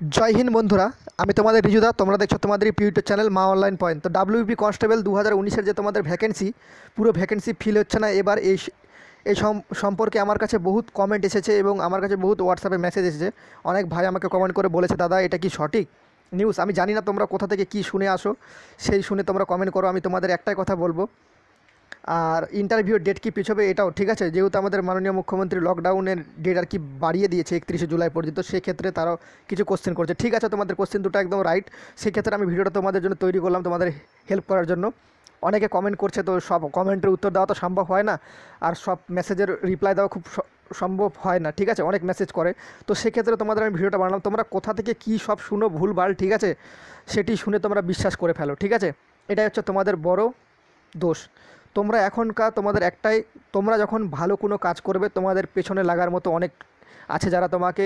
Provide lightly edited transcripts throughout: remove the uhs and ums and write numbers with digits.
জয় হিন্দ বন্ধুরা, আমি তোমাদের রিজুদা। তোমরা দেখছো তোমাদের ইউটিউব চ্যানেল মা অনলাইন পয়েন্ট। তো ডাব্লিউপি কনস্টেবল 2019-এর যে তোমাদের ভ্যাকেন্সি, পুরো ভ্যাকেন্সি ফিল হচ্ছে না এবার। এই সম্পর্কে আমার কাছে বহুত কমেন্ট এসেছে এবং আমার কাছে বহুত হোয়াটসঅ্যাপে মেসেজ এসেছে। অনেক ভাই আমাকে কমেন্ট করে বলেছে, দাদা এটা কি সঠিক নিউজ? আমি জানি না তোমরা কোথা থেকে কী শুনে আসো, সেই শুনে তোমরা কমেন্ট করো। আমি তোমাদের একটাই কথা বলবো, আর ইন্টারভিউ ডেট কি পিছবে এটাও ঠিক আছে, যেহেতু আমাদের মাননীয় মুখ্যমন্ত্রী লকডাউনের ডেট আর কি বাড়িয়ে দিয়েছে 31শে জুলাই পর্যন্ত, সেক্ষেত্রে তারাও কিছু কোশ্চেন করছে। ঠিক আছে, তোমাদের কোশ্চেন দুটো একদম রাইট। সেক্ষেত্রে আমি ভিডিওটা তোমাদের জন্য তৈরি করলাম, তোমাদের হেল্প করার জন্য। অনেকে কমেন্ট করছে, তো সব কমেন্টের উত্তর দেওয়া তো সম্ভব হয় না, আর সব মেসেজের রিপ্লাই দেওয়া খুব সম্ভব হয় না। ঠিক আছে, অনেক মেসেজ করে, তো সেক্ষেত্রে তোমাদের আমি ভিডিওটা বানালাম। তোমরা কোথা থেকে কী সব শুনো ভুলভাল, ঠিক আছে, সেটি শুনে তোমরা বিশ্বাস করে ফেলো। ঠিক আছে, এটাই হচ্ছে তোমাদের বড় দোষ। তোমরা এখনকার তোমাদের একটাই, তোমরা যখন ভালো কোনো কাজ করবে, তোমাদের পেছনে লাগার মতো অনেক আছে, যারা তোমাকে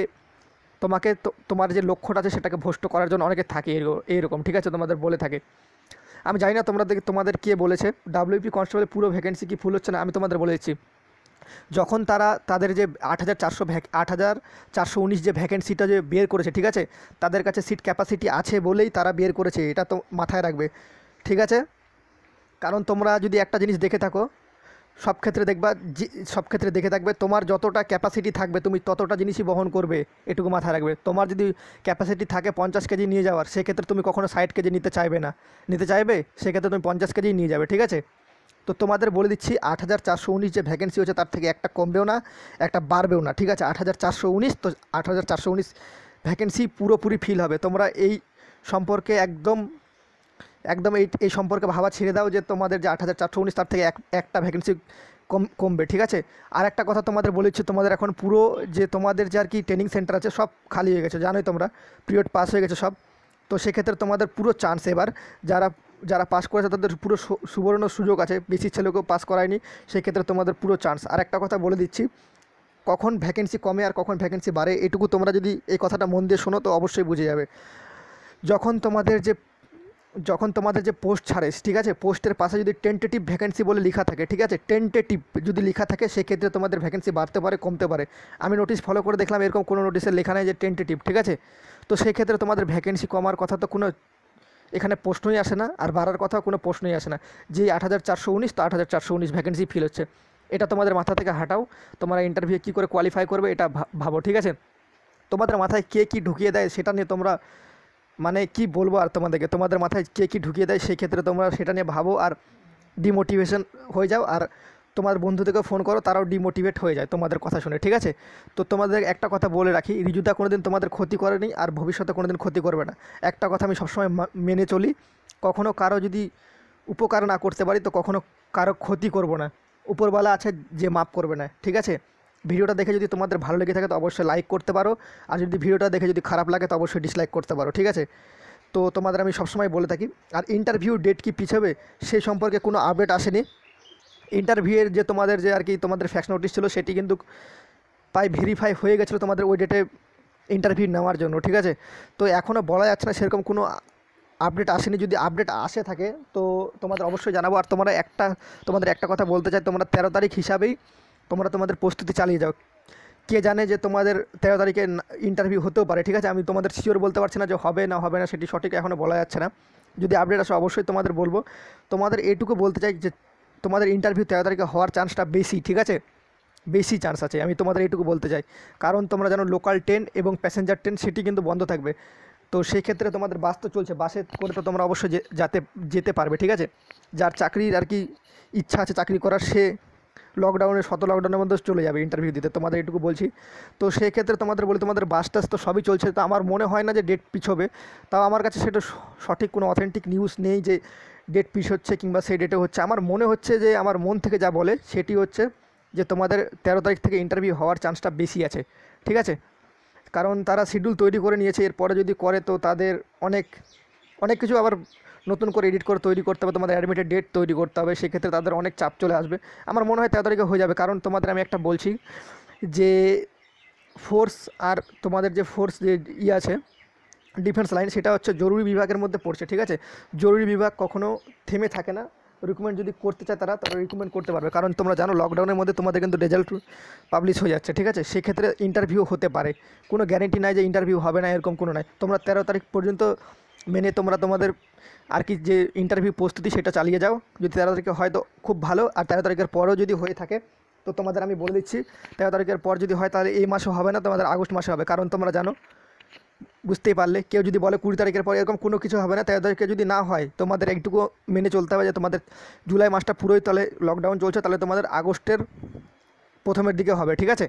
তোমাকে তোমার যে লক্ষ্যটা আছে সেটাকে ভ্রষ্ট করার জন্য অনেকে থাকে এইরকম। ঠিক আছে, তোমাদের বলে থাকে। আমি জানি না তোমাদের কে বলেছে ডাব্লিউপি কনস্টেবলের পুরো ভ্যাকেন্সি কি ফুল হচ্ছে না। আমি তোমাদের বলে দিচ্ছি, যখন তাদের যে 8,419 যে ভ্যাকেন্সিটা যে বের করেছে, ঠিক আছে, তাদের কাছে সিট ক্যাপাসিটি আছে বলেই তারা বের করেছে, এটা তো মাথায় রাখবে। ঠিক আছে, কারণ তোমরা যদি একটা জিনিস দেখে থাকো, সব ক্ষেত্রে দেখে থাকবে, তোমার যতটা ক্যাপাসিটি থাকবে তুমি ততটা জিনিসই বহন করবে, এটুকু মাথায় রাখবে। তোমার যদি ক্যাপাসিটি থাকে 50 কেজি নিয়ে যাওয়ার, সেক্ষেত্রে তুমি কখনো 60 কেজি নিতে চাইবে, সেক্ষেত্রে তুমি 50 কেজি নিয়ে যাবে। ঠিক আছে, তো তোমাদের বলে দিচ্ছি, 8,419 যে ভ্যাকেন্সি হচ্ছে তার থেকে একটা কমবেও না, একটা বাড়বেও না। ঠিক আছে, 8,419, তো 8,419 ভ্যাকেন্সি পুরোপুরি ফিল হবে। তোমরা এই সম্পর্কে একদম একদম এই সম্পর্কে ভাবা ছেড়ে দাও যে তোমাদের যে 8,419 তার থেকে একটা ভ্যাকেন্সি কমবে। ঠিক আছে, আর একটা কথা তোমাদের বলেছি, তোমাদের এখন পুরো যে তোমাদের যে আর কি ট্রেনিং সেন্টার আছে সব খালি হয়ে গেছে, জানোই তোমরা, পিরিয়ড পাস হয়ে গেছে সব। তো সেক্ষেত্রে তোমাদের পুরো চান্স এবার, যারা যারা পাস করেছে তাদের পুরো সুবর্ণ সুযোগ আছে, বেশি ছেলেকেও পাস করায়নি, সেক্ষেত্রে তোমাদের পুরো চান্স। আর একটা কথা বলে দিচ্ছি, কখন ভ্যাকেন্সি কমে আর কখন ভ্যাকেন্সি বাড়ে, এটুকু তোমরা যদি এই কথাটা মন দিয়ে শোনো তো অবশ্যই বুঝে যাবে। যখন তোমাদের যে যখন তোমাদের যে পোস্ট ছাড়ে, ঠিক আছে, পোস্টের পাশে যদি টেন্টেটিভ ভ্যাকেন্সি বলে লেখা থাকে, ঠিক আছে, টেন্টেটিভ যদি লেখা থাকে, সেক্ষেত্রে তোমাদের ভ্যাকেন্সি বাড়তে পারে কমতে পারে। আমি নোটিশ ফলো করে দেখলাম, এরকম কোনো নোটিশে লেখা নেই যে টেন্টেটিভ। ঠিক আছে, তো সেক্ষেত্রে তোমাদের ভ্যাকেন্সি কমার কথা তো কোনো এখানে প্রশ্নই আসে না, আর বাড়ার কথাও কোনো প্রশ্নই আসে না। যে 8,419, তো 8,419 ভ্যাকেন্সি ফিল হচ্ছে, এটা তোমাদের মাথা থেকে হাঁটাও। তোমরা ইন্টারভিউ কী করে কোয়ালিফাই করবে এটা ভাবো। ঠিক আছে, তোমাদের মাথায় কে কী ঢুকিয়ে দেয় সেটা নিয়ে তোমরা, মানে কি বলবো আর তোমাদেরকে, তোমাদের মাথায় কে কী ঢুকিয়ে দেয় সেই ক্ষেত্রে তোমরা সেটা নিয়ে ভাবো আর ডিমোটিভেশন হয়ে যাও। আর তোমার বন্ধুদেরকে ফোন করো, তারাও ডিমোটিভেট হয়ে যায় তোমাদের কথা শুনে। ঠিক আছে, তো তোমাদের একটা কথা বলে রাখি, রিজুদা কোনোদিন তোমাদের ক্ষতি করেনি আর ভবিষ্যতে কোনোদিন ক্ষতি করবে না। একটা কথা আমি সবসময় মেনে চলি, কখনও কারো যদি উপকার না করতে পারি তো কখনও কারো ক্ষতি করব না। উপরওয়ালা আছে যে মাপ করবে না। ঠিক আছে, ভিডিওটা দেখে যদি তোমাদের ভালো লেগে থাকে তো অবশ্যই লাইক করতে পারো, আর যদি ভিডিওটা দেখে যদি খারাপ লাগে তো অবশ্যই ডিসলাইক করতে পারো। ঠিক আছে, তো তোমাদের আমি সবসময় বলে থাকি। আর ইন্টারভিউ ডেট কি পিছাবে সেই সম্পর্কে কোনো আপডেট আসেনি। ইন্টারভিউয়ের যে তোমাদের যে আর কি তোমাদের ফ্যাক্স নোটিশ ছিল, সেটি কিন্তু প্রায় ভেরিফাই হয়ে গেছিলো তোমাদের ওই ডেটে ইন্টারভিউ নেওয়ার জন্য। ঠিক আছে, তো এখনও বলা যাচ্ছে না সেরকম কোনো আপডেট আসেনি। যদি আপডেট আসে থাকে তো তোমাদের অবশ্যই জানাবো। আর তোমাদের একটা কথা বলতে চাই, তোমরা 13 তারিখ হিসাবেই তোমাদের প্রস্তুতি চালিয়ে যাও। কে জানে যে তোমাদের 13 তারিখে ইন্টারভিউ হতেও পারে। ঠিক আছে, আমি তোমাদের শিওর বলতে পারছি না যে হবে না সেটি সঠিক এখনও বলা যাচ্ছে না। যদি আপডেট আসে অবশ্যই তোমাদের বলবো। তোমাদের এইটুকু বলতে চাই যে তোমাদের ইন্টারভিউ 13 তারিখে হওয়ার চান্সটা বেশি। ঠিক আছে, বেশি চান্স আছে, আমি তোমাদের এইটুকু বলতে চাই। কারণ তোমরা জানো লোকাল ট্রেন এবং প্যাসেঞ্জার ট্রেন সেটি কিন্তু বন্ধ থাকবে। তো সেই ক্ষেত্রে তোমাদের বাস তো চলছে, বাসে করে তো তোমরা অবশ্যই যেতে পারবে। ঠিক আছে, যার চাকরির আর কি ইচ্ছা আছে চাকরি করার, সে লকডাউনের মধ্যে চলে যাবে ইন্টারভিউ দিতে, তোমাদের এটুকু বলছি। তো সেই ক্ষেত্রে তোমাদের বাস টাস তো সবই চলছে, তো আমার মনে হয় না যে ডেট পিছবে। তাও আমার কাছে সেটা সঠিক কোনো অথেন্টিক নিউজ নেই যে ডেট পিছ হচ্ছে কিংবা সেই ডেটে হচ্ছে। আমার মনে হচ্ছে যে আমার মন থেকে যা বলে সেটি হচ্ছে যে তোমাদের 13 তারিখ থেকে ইন্টারভিউ হওয়ার চান্সটা বেশি আছে। ঠিক আছে, কারণ তারা শিডিউল তৈরি করে নিয়েছে, এরপরে যদি করে তো তাদের অনেক অনেক কিছু আবার নতুন করে এডিট করে তৈরি করতে হবে, তোমাদের অ্যাডমিটেড ডেট তৈরি করতে হবে, সেক্ষেত্রে তাদের অনেক চাপ চলে আসবে। আমার মনে হয় 13 তারিখে হয়ে যাবে। কারণ তোমাদের আমি একটা বলছি যে ফোর্স, আর তোমাদের যে ফোর্স যে আছে ডিফেন্স লাইন, সেটা হচ্ছে জরুরি বিভাগের মধ্যে পড়ছে। ঠিক আছে, জরুরি বিভাগ কখনো থেমে থাকে না, রিকমেন্ড যদি করতে চায় তারা রিকমেন্ড করতে পারবে, কারণ তোমরা জানো লকডাউনের মধ্যে তোমাদের কিন্তু রেজাল্ট পাবলিশ হয়ে যাচ্ছে, ঠিক আছে। সেক্ষেত্রে ইন্টারভিউ হতে পারে, কোনো গ্যারেন্টি নাই যে ইন্টারভিউ হবে না, এরকম কোনো নাই। তোমরা 13 তারিখ পর্যন্ত মেনে তোমরা তোমাদের আর কি যে ইন্টারভিউ প্রস্তুতি সেটা চালিয়ে যাও। যদি 13 তারিখে হয় তো খুব ভালো, আর 13 তারিখের পরেও যদি হয়ে থাকে তো তোমাদের আমি বলে দিচ্ছি 13 তারিখের পর যদি হয় তাহলে এই মাসে হবে না, তোমাদের আগস্ট মাসে হবে। কারণ তোমরা জানো, বুঝতেই পারলে, কেউ যদি বলে 20 তারিখের পরে, এরকম কোনো কিছু হবে না। 13 তারিখে যদি না হয় তোমাদের একটুকু মেনে চলতে হবে যে তোমাদের জুলাই মাসটা পুরোই তাহলে লকডাউন চলছে, তাহলে তোমাদের আগস্টের প্রথমের দিকে হবে, ঠিক আছে।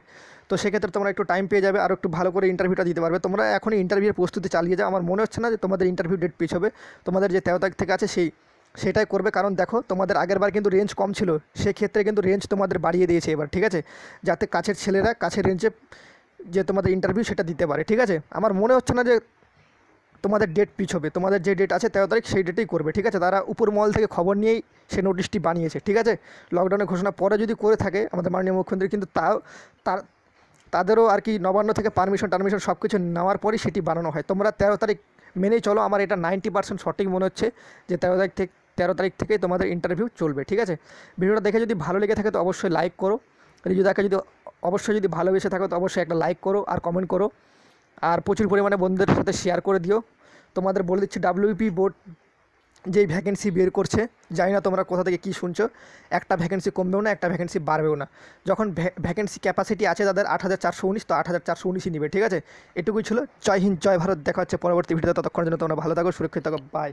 তো সেক্ষেত্রে তোমরা একটু টাইম পেয়ে যাবে আর একটু ভালো করে ইন্টারভিউটা দিতে পারবে। তোমরা এখনই ইন্টারভিউর প্রস্তুতি চালিয়ে যাও, আমার মনে হচ্ছে না যে তোমাদের ইন্টারভিউ ডেট পিছ হবে। তোমাদের যে 13 তারিখ থেকে আছে সেটাই করবে। কারণ দেখো, তোমাদের আগের বার কিন্তু রেঞ্জ কম ছিল, সেক্ষেত্রে কিন্তু রেঞ্জ তোমাদের বাড়িয়ে দিয়েছে এবার, ঠিক আছে, যাতে কাছের ছেলেরা কাছের রেঞ্জে যে তোমাদের ইন্টারভিউ সেটা দিতে পারে, ঠিক আছে। আমার মনে হচ্ছে না যে তোমাদের ডেট পিছ হবে, তোমাদের যে ডেট আছে 13 তারিখ সেই ডেটেই করবে, ঠিক আছে। তারা উপর মহল থেকে খবর নিয়েই সে নোটিশটি বানিয়েছে, ঠিক আছে। লকডাউনের ঘোষণা পরে যদি করে থাকে আমাদের মাননীয় মুখ্যমন্ত্রী, কিন্তু তাদেরও আর কি নবান্ন থেকে পারমিশন সব কিছু নেওয়ার পরই সেটি বানানো হয়। তোমরা 13 তারিখ মেনেই চলো, আমার এটা 90% সঠিক মনে হচ্ছে যে 13 তারিখ থেকেই তোমাদের ইন্টারভিউ চলবে, ঠিক আছে। ভিডিওটা দেখে যদি ভালো লেগে থাকে তো অবশ্যই লাইক করো, রিজুদাকে যদি ভালোবেসে থাকো তো অবশ্যই একটা লাইক করো আর কমেন্ট করো, আর প্রচুর পরিমাণে বন্ধুদের সাথে শেয়ার করে দিও। তোমাদের বলে দিচ্ছি, ডাব্লিউপি বোর্ড যেই ভ্যাকেন্সি বের করছে, জানি না তোমরা কোথা থেকে কী শুনছো, একটা ভ্যাকেন্সি কমবেও না, একটা ভ্যাকেন্সি বাড়বেও না। যখন ভ্যাকেন্সি ক্যাপাসিটি আছে তাদের 8419, তো 8419ই নেবে, ঠিক আছে। এটুকুই ছিল। জয় হিন্দ, জয় ভারত। দেখা হচ্ছে পরবর্তী ভিডিওতে, ততক্ষণের জন্য তোমরা ভালো থাকো, সুরক্ষিত থাকো, বাই।